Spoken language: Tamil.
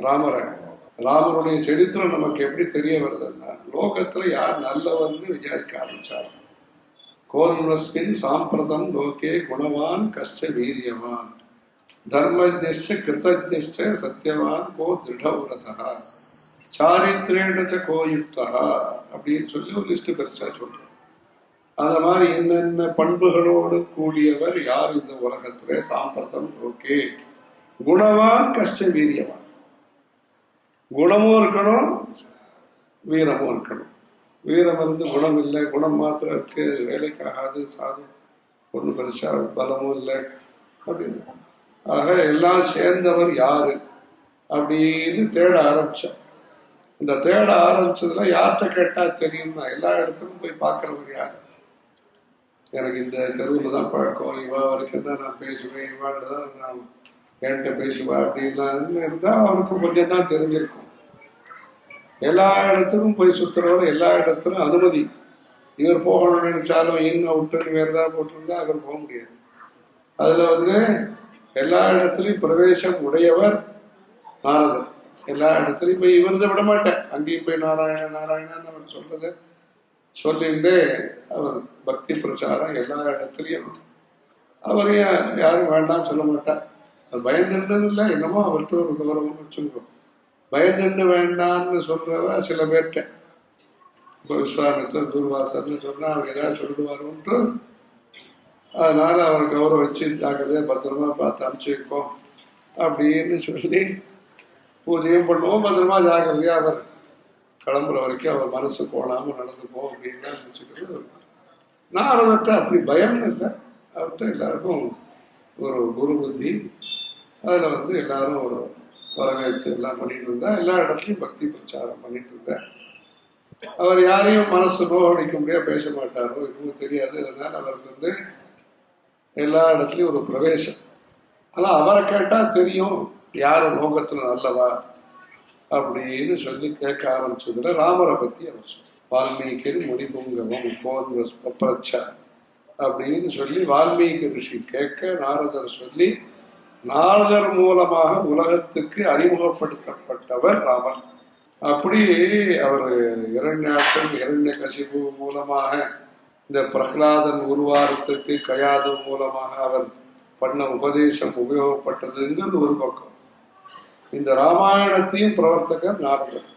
ராமரை. ராமருடைய சரித்திரம் நமக்கு எப்படி தெரிய வருதுன்னா, லோகத்துல யார் நல்லவர்னு விசாரிக்க ஆரம்பிச்சார். கோன்வஸ்மின் சாம்பிரதம் லோகே குணவான் கஷ்ட வீரியவான் தர்மஜ்ஞ கிருதஜ்ஞ சத்தியவான் கோ திருடவிரதா சாரித்ரேணச்ச கோயுக்தா அப்படின்னு சொல்லி ஒரு லிஸ்ட் பெருசா சொல்றோம். அந்த மாதிரி என்னென்ன பண்புகளோடு கூடியவர் யார் இந்த உலகத்துல? சாம்பிரதம் லோகே குணவான் கஷ்ட வீரியவான். குணமும் இருக்கணும், வீரமும் இருக்கணும். வீரம் இருந்து குணம் இல்லை, குணம் மாத்திரம் இருக்கு, வேலைக்காகாது, சாது ஒன்றும் பெருசா பலமும் இல்லை அப்படின்னு. ஆக எல்லாம் சேர்ந்தவர் யாரு அப்படின்னு தேட ஆரம்பிச்சோம். இந்த தேட ஆரம்பிச்சதுல யார்கிட்ட கேட்டா தெரியும்னா, எல்லா இடத்துக்கும் போய் பார்க்கிறவர் யாரு? எனக்கு இந்த தெருவில் தான் பழக்கம், இவா வரைக்கும் தான் நான் பேசுவேன், இவாட தான் நான் என்கிட்ட பேசுவா அப்படின்லாம் இருந்தா அவனுக்கு கொஞ்சம் தான் தெரிஞ்சிருக்கும். எல்லா இடத்துக்கும் போய் சுத்துறவர், எல்லா இடத்துலும் அனுமதி. இவர் போகணும்னு நினைச்சாலும் இன்னும் விட்டு வேற ஏதாவது போட்டிருந்தா அவர் போக முடியாது. அதுல எல்லா இடத்துலையும் பிரவேசம் உடையவர் நாரதர். எல்லா இடத்துலையும் போய் இவரதை விட மாட்டேன், அங்கேயும் போய் நாராயண நாராயணன்னு அவர் சொல்றது சொல்லிட்டு அவர் பக்தி பிரச்சாரம் எல்லா இடத்துலையும். அவரையும் யாரும் வேண்டாம் சொல்ல மாட்டார். அது பயந்துன்றது இல்லை, என்னமோ அவர்கிட்ட ஒரு கௌரவம் வச்சுருக்கோம். பயந்துண்டு வேண்டான்னு சொல்றவ சில பேர்கிட்ட, இப்போ விஸ்வாமித்தர் துர்வாசர்னு சொன்னா அவர் ஏதாவது சொல்லுவாருன்ட்டு, அதனால அவர் கௌரவம் வச்சு ஜாக்கிரதையா பத்திரமா பார்த்து அனுப்பிச்சு வைப்போம் அப்படின்னு சொல்லி பூஜையும் பண்ணுவோம். பத்திரமா ஜாக்கிரதையா அவர் கிளம்புற வரைக்கும் அவர் மனசு போனாம நடந்துப்போம் அப்படின்னு நினைச்சுக்கிறது. நாரதர்கிட்ட அப்படி பயம்னு இல்லை, அவர்கிட்ட எல்லாருக்கும் ஒரு குரு புத்தி. அதுல எல்லாரும் ஒரு வரவேற்று எல்லாம் பண்ணிட்டு இருந்தா, எல்லா இடத்துலையும் பக்தி பிரச்சாரம் பண்ணிட்டு இருந்தார். அவர் யாரையும் மனசு நோடிக்க முடியாது, பேச மாட்டாரோ, இதுவும் தெரியாது. அதனால அவருக்கு எல்லா இடத்துலையும் ஒரு பிரவேசம். ஆனா அவரை கேட்டா தெரியும் யாரு லோகத்துல நல்லவா அப்படின்னு சொல்லி கேட்க ஆரம்பிச்சதுல ராமரை பத்தி அவர் சொல்ல, வால்மீகி முடிபுங்கவம் கோன்வஸ்மின் அப்படின்னு சொல்லி வால்மீகி ரிஷி கேட்க நாரதர் சொல்லி, நாரதர் மூலமாக உலகத்துக்கு அறிமுகப்படுத்தப்பட்டவர் ராமர். அப்படி அவர் இரண்யகசிபு மூலமாக இந்த பிரகலாதன் உருவாரத்துக்கு கயாது மூலமாக அவர் பண்ண உபதேசம் உபயோகப்பட்டதுங்கிறது ஒரு பக்கம். இந்த ராமாயணத்தையும் பிரவர்த்தகர் நாரதர்.